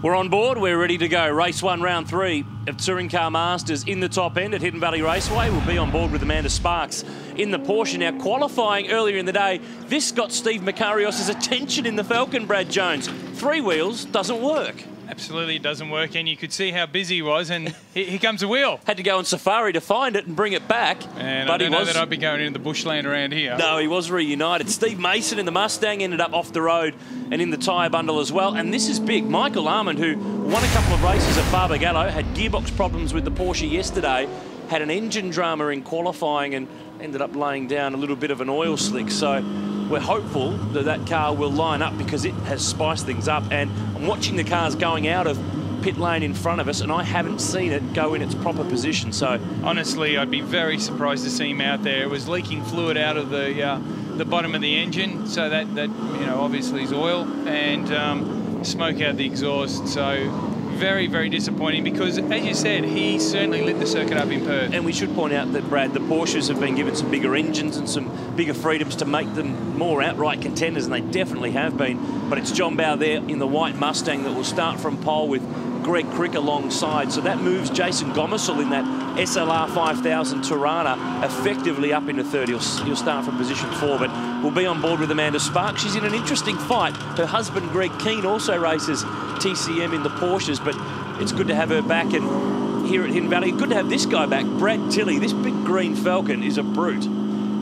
We're on board, we're ready to go. Race 1, round 3 of Touring Car Masters in the top end at Hidden Valley Raceway. We'll be on board with Amanda Sparks in the Porsche. Now, qualifying earlier in the day, this got Steve Makarios' attention in the Falcon, Brad Jones. 3 wheels doesn't work. Absolutely, it doesn't work, and you could see how busy he was, and here comes a wheel. Had to go on safari to find it and bring it back. And but I don't know that I'd be going into the bushland around here. No, he was reunited. Steve Mason in the Mustang ended up off the road and in the tyre bundle as well. And this is big. Michael Armand, who won a couple of races at Barbagallo, had gearbox problems with the Porsche yesterday, had an engine drama in qualifying and ended up laying down a little bit of an oil slick. So we're hopeful that that car will line up because it has spiced things up. And I'm watching the cars going out of pit lane in front of us, and I haven't seen it go in its proper position. So honestly, I'd be very surprised to see him out there. It was leaking fluid out of the bottom of the engine, so that you know, obviously is oil, and smoke out the exhaust. So very, very disappointing because, as you said, he certainly lit the circuit up in Perth. And we should point out that, Brad, the Porsches have been given some bigger engines and some bigger freedoms to make them more outright contenders, and they definitely have been. But it's John Bowe there in the white Mustang that will start from pole with Greg Crick alongside. So that moves Jason Gomersall in that SLR 5000 Tirana effectively up into third. He'll start from position 4, but we'll be on board with Amanda Sparks. She's in an interesting fight. Her husband, Greg Keane, also races TCM in the Porsches, but it's good to have her back. And here at Hidden Valley, good to have this guy back, Brad Tilley. This big green Falcon is a brute.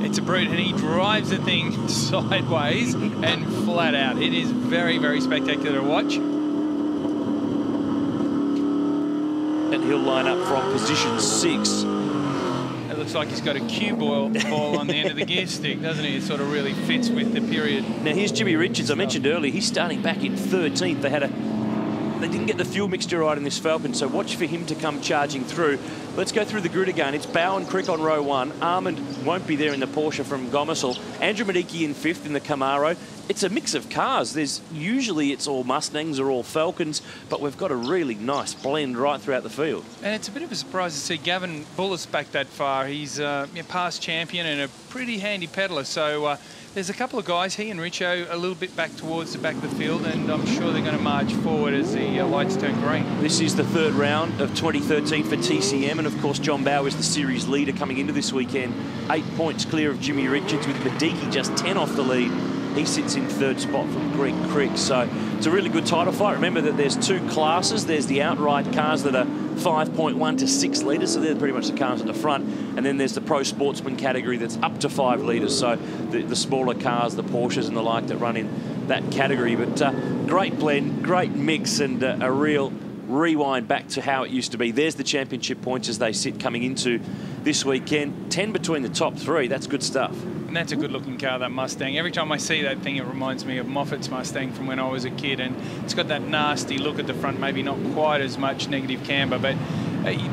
It's a brute, and he drives the thing sideways and flat out. It is very, very spectacular to watch. And he'll line up from position 6. It looks like he's got a cue ball on the end of the gear stick, doesn't he? It sort of really fits with the period. Now here's Jimmy Richards. I mentioned earlier, he's starting back in 13th. They didn't get the fuel mixture right in this Falcon, so watch for him to come charging through. Let's go through the grid again. It's Bowe and Crick on row 1. Armand won't be there in the Porsche from Gomersall. Andrew Medicki in 5th in the Camaro. It's a mix of cars. Usually it's all Mustangs or all Falcons, but we've got a really nice blend right throughout the field. And it's a bit of a surprise to see Gavin Bullis back that far. He's a past champion and a pretty handy peddler. So there's a couple of guys, he and Richo, a little bit back towards the back of the field, and I'm sure they're going to march forward as the lights turn green. This is the 3rd round of 2013 for TCM, and of course John Bowe is the series leader coming into this weekend. 8 points clear of Jimmy Richards, with Medicki just 10 off the lead. He sits in 3rd spot from Greg Crick. So it's a really good title fight. Remember that there's 2 classes. There's the outright cars that are 5.1 to 6 litres, so they're pretty much the cars at the front. And then there's the pro sportsman category that's up to 5 litres, so the smaller cars, the Porsches and the like, that run in that category. But great blend, great mix, and a real rewind back to how it used to be. There's the championship points as they sit coming into this weekend. 10 between the top 3. That's good stuff. And that's a good-looking car, that Mustang. Every time I see that thing, it reminds me of Moffat's Mustang from when I was a kid, and it's got that nasty look at the front, maybe not quite as much negative camber, but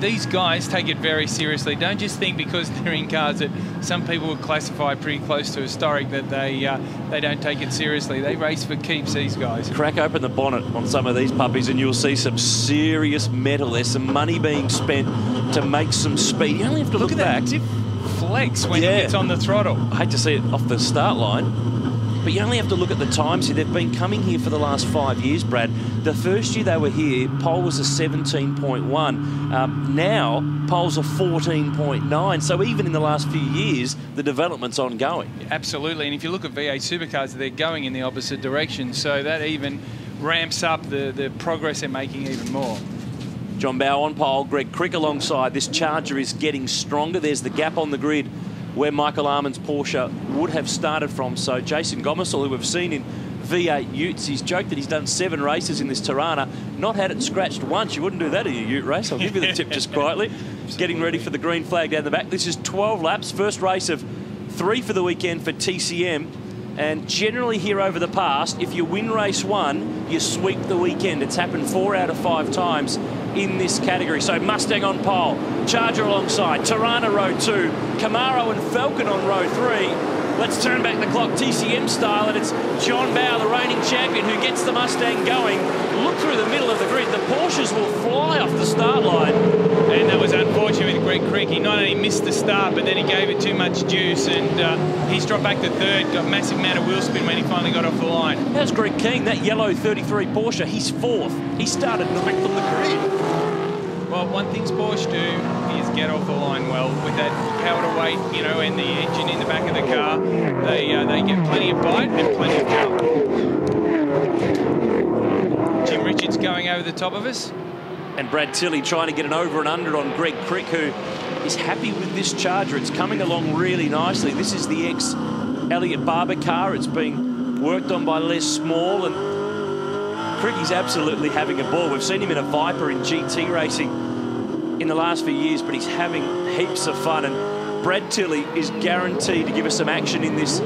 these guys take it very seriously. Don't just think because they're in cars that some people would classify pretty close to historic that they don't take it seriously. They race for keeps, these guys. Crack open the bonnet on some of these puppies and you'll see some serious metal. There's some money being spent to make some speed. You only have to look back. That flex when he gets on the throttle. I hate to see it off the start line, but you only have to look at the times here. They've been coming here for the last 5 years, Brad. The first year they were here, pole was a 17.1. Now, pole's a 14.9. So even in the last few years, the development's ongoing. Absolutely, and if you look at V8 Supercars, they're going in the opposite direction. So that even ramps up the progress they're making even more. John Bowe on pole, Greg Crick alongside. This Charger is getting stronger. There's the gap on the grid where Michael Armand's Porsche would have started from. So Jason Gomersall, who we've seen in V8 Utes, he's joked that he's done 7 races in this Tirana, not had it scratched once. You wouldn't do that in a Ute race. I'll give you the tip just quietly. Getting ready for the green flag down the back. This is 12 laps, first race of 3 for the weekend for TCM. And generally here over the past, if you win race 1, you sweep the weekend. It's happened 4 out of 5 times in this category. So Mustang on pole, Charger alongside, Tirana row 2, Camaro and Falcon on row 3. Let's turn back the clock TCM style, and it's John Bowe, the reigning champion, who gets the Mustang going. Look through the middle of the grid. The Porsches will fly off the start line. And that was unfortunate with Greg Creek. He not only missed the start, but then he gave it too much juice, and he's dropped back to third, got a massive amount of wheel spin when he finally got off the line. How's Greg King, that yellow 33 Porsche? He's fourth. He started ninth on the grid. Well, one thing Porsche do is get off the line well with that power to weight, you know, and the engine in the back of the car. They get plenty of bite and plenty of power. Jim Richards going over the top of us. And Brad Tilley trying to get an over and under on Greg Crick, who is happy with this Charger. It's coming along really nicely. This is the ex-Elliott Barber car. It's being worked on by Les Small, and Cricky's absolutely having a ball. We've seen him in a Viper in GT racing in the last few years, but he's having heaps of fun. And Brad Tilley is guaranteed to give us some action in this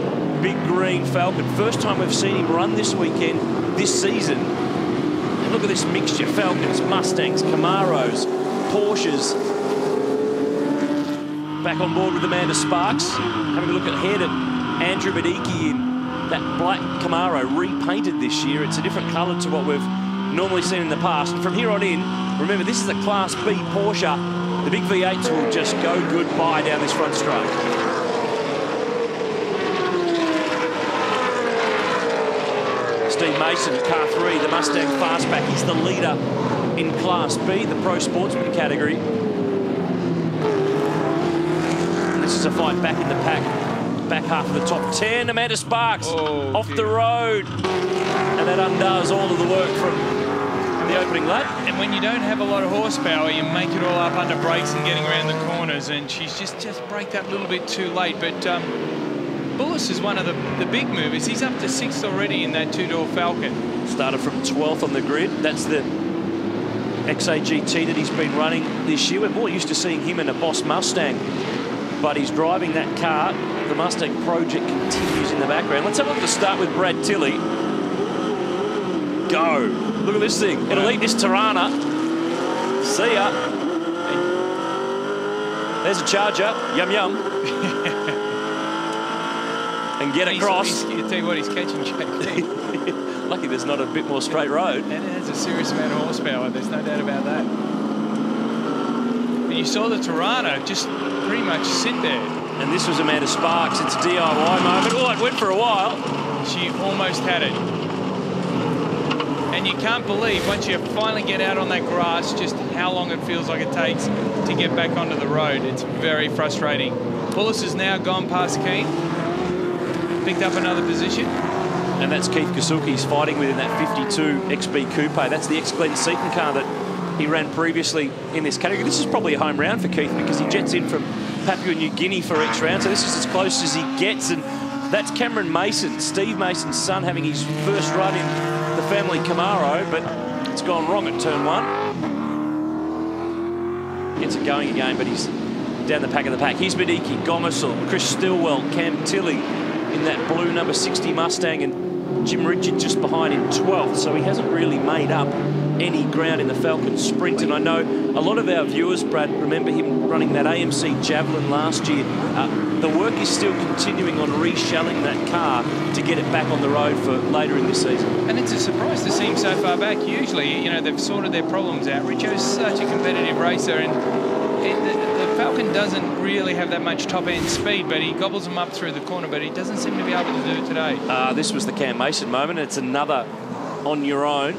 big green Falcon. First time we've seen him run this weekend, this season. And look at this mixture: Falcons, Mustangs, Camaros, Porsches. Back on board with Amanda Sparks. Having a look ahead at Andrew Badicki in that black Camaro, repainted this year. It's a different colour to what we've normally seen in the past. And from here on in, remember, this is a Class B Porsche. The big V8s will just go goodbye down this front straight. Steve Mason, car 3, the Mustang Fastback. He's the leader in Class B, the Pro Sportsman category. And this is a fight back in the pack. Back half of the top 10. Amanda Sparks off the road. And that undoes all of the work from the opening lap. And when you don't have a lot of horsepower, you make it all up under brakes and getting around the corners, and she's just braked up a little bit too late. But Bullis is one of the big movers. He's up to 6th already in that two-door Falcon. Started from 12th on the grid. That's the XAGT that he's been running this year. We're more used to seeing him in a Boss Mustang, but he's driving that car. The Mustang project continues in the background. Let's have a look at the start with Brad Tilley. Go. Look at this thing. It'll eat this Tirana. See ya. There's a Charger. Yum, yum. And get across. You tell you what, he's catching Jack. Lucky there's not a bit more straight road. And it has a serious amount of horsepower. There's no doubt about that. But you saw the Tirana just pretty much sit there. And this was Amanda Sparks. It's a DIY moment. Oh, it went for a while. She almost had it. And you can't believe, once you finally get out on that grass, just how long it feels like it takes to get back onto the road. It's very frustrating. Bullis has now gone past Keith. Picked up another position. And that's Keith Kasuki. He's fighting within that 52 XB Coupe. That's the ex-Glenn Seaton car that he ran previously in this category. This is probably a home round for Keith because he jets in from Papua New Guinea for each round, so this is as close as he gets. And that's Cameron Mason, Steve Mason's son, having his first run in the family Camaro, but it's gone wrong at turn 1. Gets it going again, but he's down the pack of the pack. Here's Badicki, Gomersall, Chris Stillwell, Cam Tilley in that blue number 60 Mustang, and Jim Richards just behind in 12th, so he hasn't really made up any ground in the Falcon Sprint. And I know a lot of our viewers, Brad, remember him running that AMC Javelin last year. The work is still continuing on reshelling that car to get it back on the road for later in this season. And it's a surprise to see him so far back. Usually, you know, they've sorted their problems out. Richo's such a competitive racer, and the Falcon doesn't really have that much top-end speed, but he gobbles them up through the corner, but he doesn't seem to be able to do it today. This was the Cam Mason moment. It's another on your own.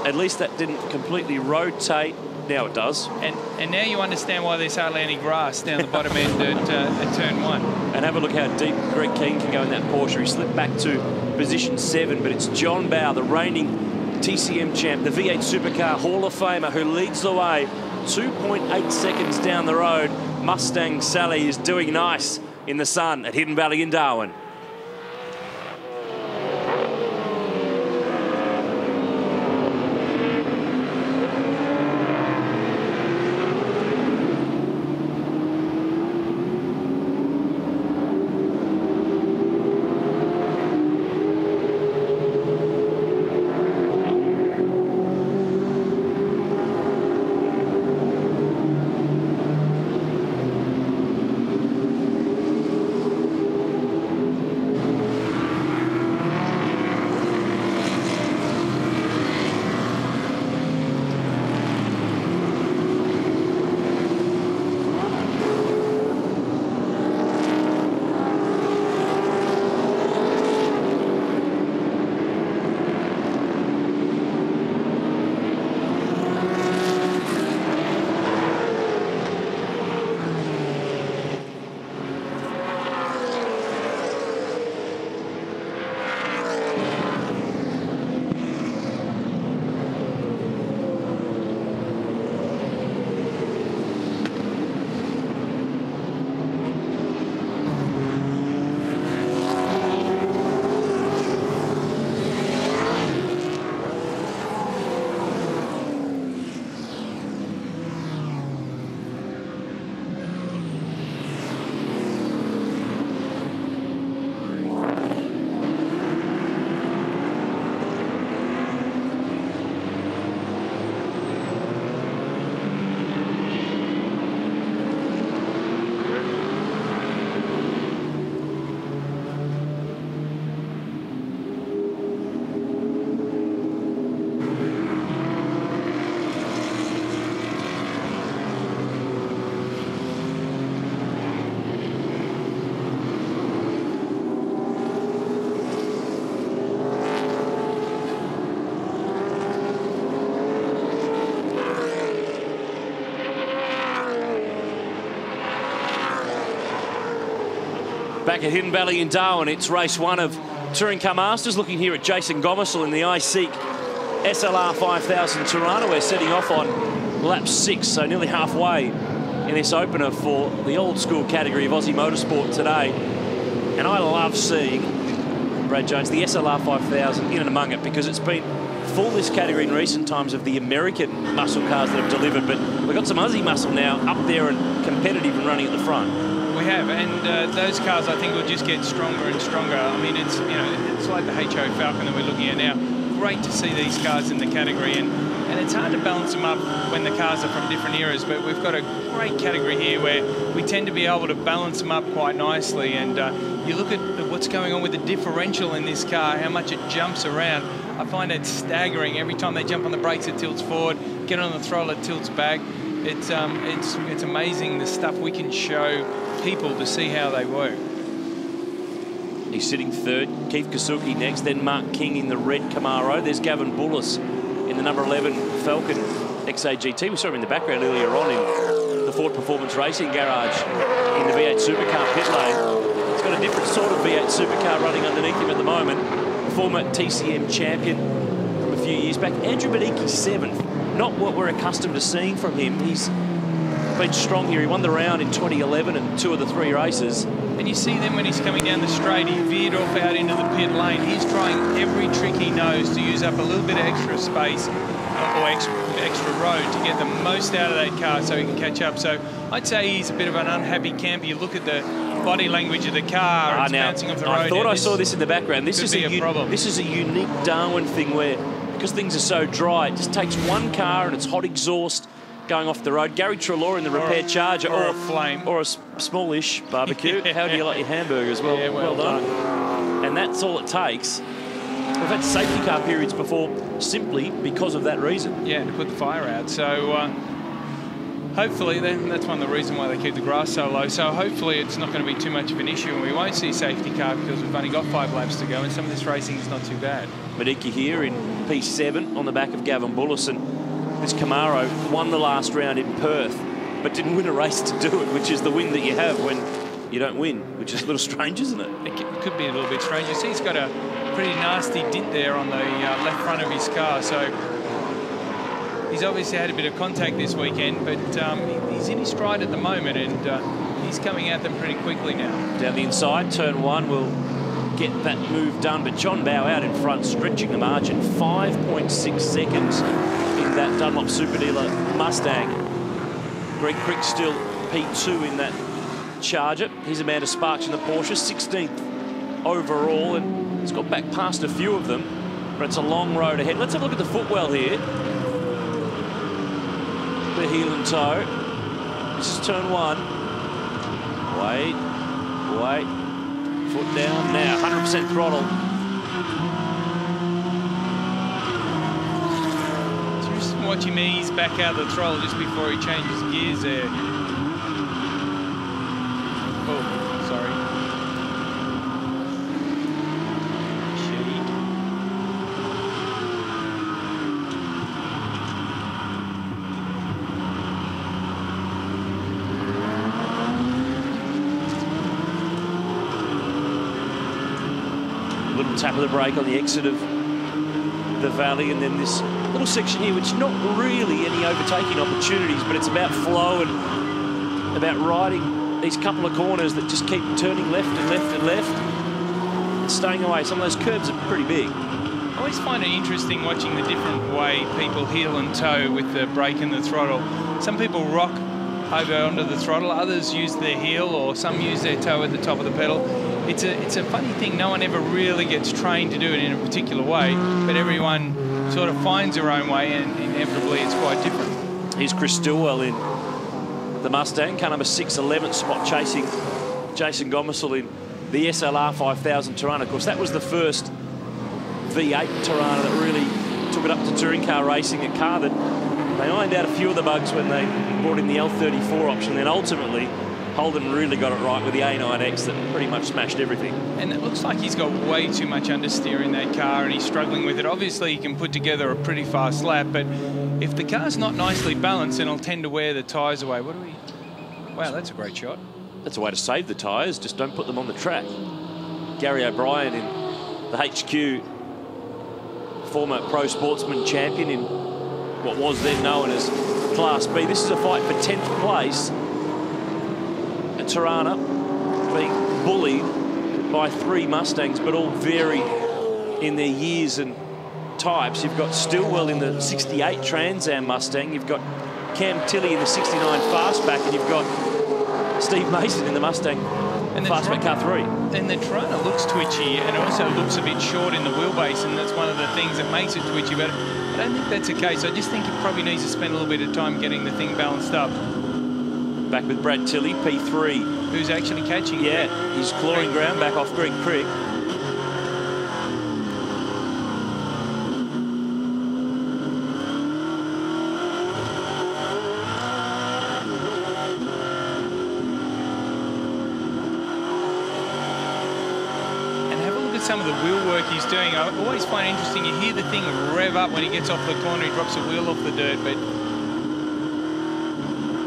At least that didn't completely rotate. Now it does. And now you understand why there's hardly any grass down the bottom end at turn 1. And have a look how deep Greg Keane can go in that Porsche. He slipped back to position 7, but it's John Bowe, the reigning TCM champ, the V8 Supercar Hall of Famer, who leads the way 2.8 seconds down the road. Mustang Sally is doing nice in the sun at Hidden Valley in Darwin. Back at Hidden Valley in Darwin, it's race 1 of Touring Car Masters. Looking here at Jason Gomersall in the iSeek SLR 5000 Toronto. We're setting off on lap 6, so nearly halfway in this opener for the old school category of Aussie Motorsport today. And I love seeing, Brad Jones, the SLR 5000 in and among it, because it's been full this category in recent times of the American muscle cars that have delivered, but we've got some Aussie muscle now up there and competitive and running at the front. We have, and those cars I think will just get stronger and stronger. I mean, it's, you know, it's like the HO Falcon that we're looking at now. Great to see these cars in the category, and it's hard to balance them up when the cars are from different eras, but we've got a great category here where we tend to be able to balance them up quite nicely. And you look at what's going on with the differential in this car, how much it jumps around. I find it staggering. Every time they jump on the brakes, it tilts forward. Get on the throttle, it tilts back. It's amazing the stuff we can show people to see how they work. He's sitting third. Keith Kasuki next, then Mark King in the red Camaro. There's Gavin Bullis in the number 11 Falcon XAGT. We saw him in the background earlier on in the Ford Performance Racing Garage in the V8 Supercar pit lane. He's got a different sort of V8 Supercar running underneath him at the moment. Former TCM champion from a few years back. Andrew Badicki 7th. Not what we're accustomed to seeing from him. He's been strong here. He won the round in 2011 and 2 of the 3 races. And you see then when he's coming down the straight, he veered off out into the pit lane. He's trying every trick he knows to use up a little bit of extra space or extra road to get the most out of that car so he can catch up. So I'd say he's a bit of an unhappy camper. You look at the body language of the car, it's bouncing off the road. I thought I saw this in the background. This is a problem. This is a unique Darwin thing where, because things are so dry, it just takes one car and it's hot exhaust going off the road. Gary Treloar in the repaired Charger, or a flame, or a smallish barbecue. How do you like your hamburgers? Well, yeah, well done. And that's all it takes. We've had safety car periods before simply because of that reason. Yeah, to put the fire out. So hopefully, that's one of the reasons why they keep the grass so low. So hopefully it's not going to be too much of an issue and we won't see safety car because we've only got 5 laps to go and some of this racing is not too bad. Badicki here in P7 on the back of Gavin Bullis, and this Camaro won the last round in Perth, but didn't win a race to do it, which is the win that you have when you don't win, which is a little strange, isn't it? It could be a little bit strange. You see he's got a pretty nasty dent there on the left front of his car, so he's obviously had a bit of contact this weekend, but he's in his stride at the moment, and he's coming at them pretty quickly now. Down the inside, turn 1 will get that move done, but John Bowe out in front, stretching the margin, 5.6 seconds in that Dunlop Super Dealer Mustang. Greg Crick still P2 in that Charger. Here's Amanda Sparks in the Porsche, 16th overall, and he's got back past a few of them, but it's a long road ahead. Let's have a look at the footwell here. The heel and toe. This is turn 1. Wait. Foot down now, 100% throttle. Just watch him ease back out of the throttle just before he changes gears there. Oh, sorry. Little tap of the brake on the exit of the valley, and then this little section here, which is not really any overtaking opportunities, but it's about flow and about riding these couple of corners that just keep turning left and left and left, and staying away. Some of those curves are pretty big. I always find it interesting watching the different way people heel and toe with the brake and the throttle. Some people rock over onto the throttle, others use their heel, or some use their toe at the top of the pedal. It's a funny thing. No one ever really gets trained to do it in a particular way, but everyone sort of finds their own way, and inevitably it's quite different. Here's Chris Stillwell in the Mustang, car number 6, 11th spot, chasing Jason Gomersall in the SLR 5000 Toronto. Of course, that was the first V8 Toronto that really took it up to touring car racing, a car that they ironed out a few of the bugs when they brought in the L34 option, then ultimately Holden really got it right with the A9X that pretty much smashed everything. And it looks like he's got way too much understeer in that car and he's struggling with it. Obviously, he can put together a pretty fast lap, but if the car's not nicely balanced, then it'll tend to wear the tyres away. What do we... Wow, that's a great shot. That's a way to save the tyres, just don't put them on the track. Gary O'Brien in the HQ, former pro sportsman champion in what was then known as Class B. This is a fight for 10th place. And Tirana being bullied by 3 Mustangs, but all vary in their years and types. You've got Stillwell in the 68 Trans Am Mustang. You've got Cam Tilley in the 69 Fastback, and you've got Steve Mason in the Mustang Fastback Car 3. And the Tirana looks twitchy, and it also looks a bit short in the wheelbase, and that's one of the things that makes it twitchy. But I don't think that's the case. I just think he probably needs to spend a little bit of time getting the thing balanced up. Back with Brad Tilley, P3. Who's actually catching? Yeah, he's clawing ground back off Greg Crick. Some of the wheel work he's doing, I always find it interesting. You hear the thing rev up when he gets off the corner, he drops a wheel off the dirt, but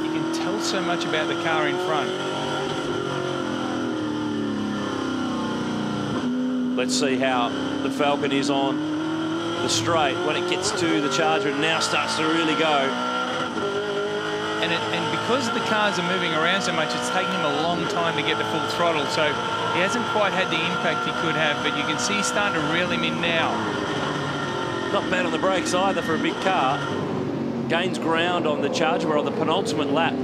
you can tell so much about the car in front. Let's see how the Falcon is on the straight when it gets to the Charger and now starts to really go. And because the cars are moving around so much, it's taking him a long time to get to full throttle, so he hasn't quite had the impact he could have, but you can see he's starting to reel him in now. Not bad on the brakes either for a big car. Gains ground on the Charger. We're on the penultimate lap.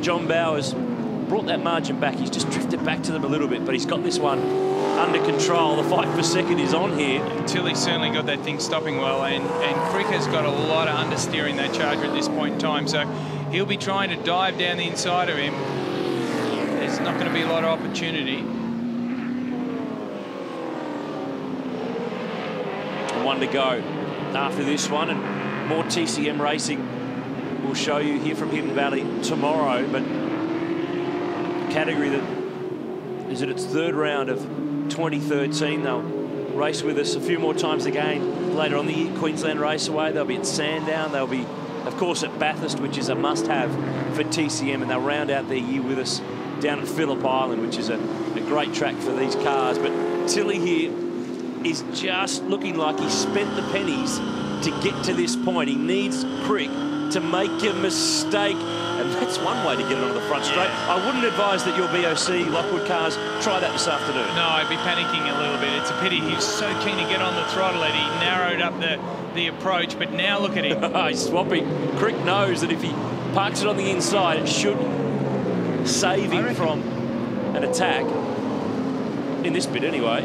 John Bowers brought that margin back. He's just drifted back to them a little bit, but he's got this one under control. The fight for second is on here. Tilly's certainly got that thing stopping well, and Crick has got a lot of understeering that Charger at this point in time, so he'll be trying to dive down the inside of him. There's not going to be a lot of opportunity. One to go after this one, and more TCM racing we'll show you here from Hidden Valley tomorrow. But a category that is at its 3rd round of 2013. They'll race with us a few more times again later on the year. Queensland Raceway, they'll be at Sandown, they'll be of course at Bathurst, which is a must-have for TCM, and they'll round out their year with us down at Phillip Island, which is a great track for these cars. But Tilley here is just looking like he spent the pennies to get to this point. He needs Crick to make a mistake, and that's one way to get it on the front straight. I wouldn't advise that your BOC Lockwood cars try that this afternoon. No, I'd be panicking a little bit. It's a pity. He was so keen to get on the throttle and he narrowed up the approach, but now look at him. He's swapping. Crick knows that if he parks it on the inside, it should save him from an attack, in this bit anyway.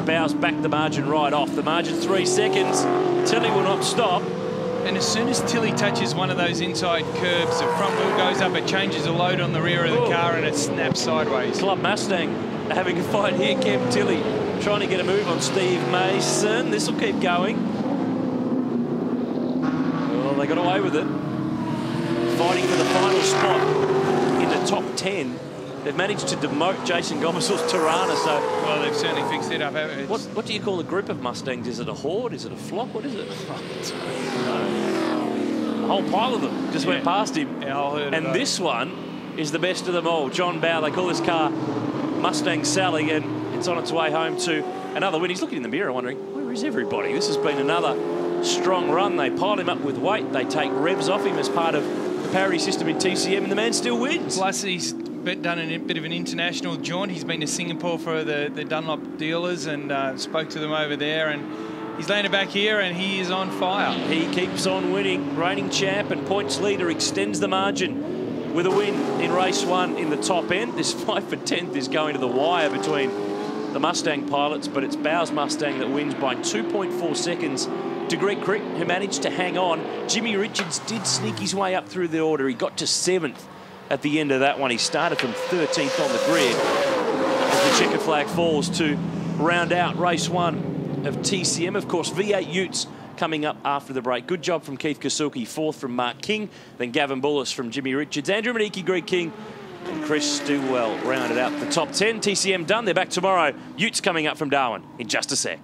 Bowes back the margin right off. The margin 3 seconds. Tilley will not stop. And as soon as Tilley touches one of those inside curbs, the front wheel goes up, it changes the load on the rear of the car and it snaps sideways. Club Mustang having a fight here. Cam Tilley trying to get a move on Steve Mason. This will keep going. Well, they got away with it. Fighting for the final spot in the top 10. They've managed to demote Jason Gomesel's Tirana, so... Well, they've certainly fixed it up. What do you call a group of Mustangs? Is it a horde? Is it a flock? What is it? A whole pile of them just went past him. Yeah, and this one is the best of them all. John Bowe, they call this car Mustang Sally, and it's on its way home to another win. He's looking in the mirror wondering, where is everybody? This has been another strong run. They pile him up with weight. They take revs off him as part of the parity system in TCM, and the man still wins. Plus, he's done a bit of an international jaunt. He's been to Singapore for the Dunlop dealers and spoke to them over there, and he's landed back here and he is on fire. He keeps on winning. Reigning champ and points leader extends the margin with a win in race 1 in the top end. This fight for 10th is going to the wire between the Mustang pilots, but it's Bowe's Mustang that wins by 2.4 seconds to Greg Crick, who managed to hang on. Jimmy Richards did sneak his way up through the order. He got to 7th at the end of that one. He started from 13th on the grid as the checker flag falls to round out race 1 of TCM. Of course, V8 Utes coming up after the break. Good job from Keith Kasuki, 4th from Mark King, then Gavin Bullis from Jimmy Richards, Andrew Maniki, Greg King, and Chris Stillwell rounded out the top 10. TCM done. They're back tomorrow. Utes coming up from Darwin in just a sec.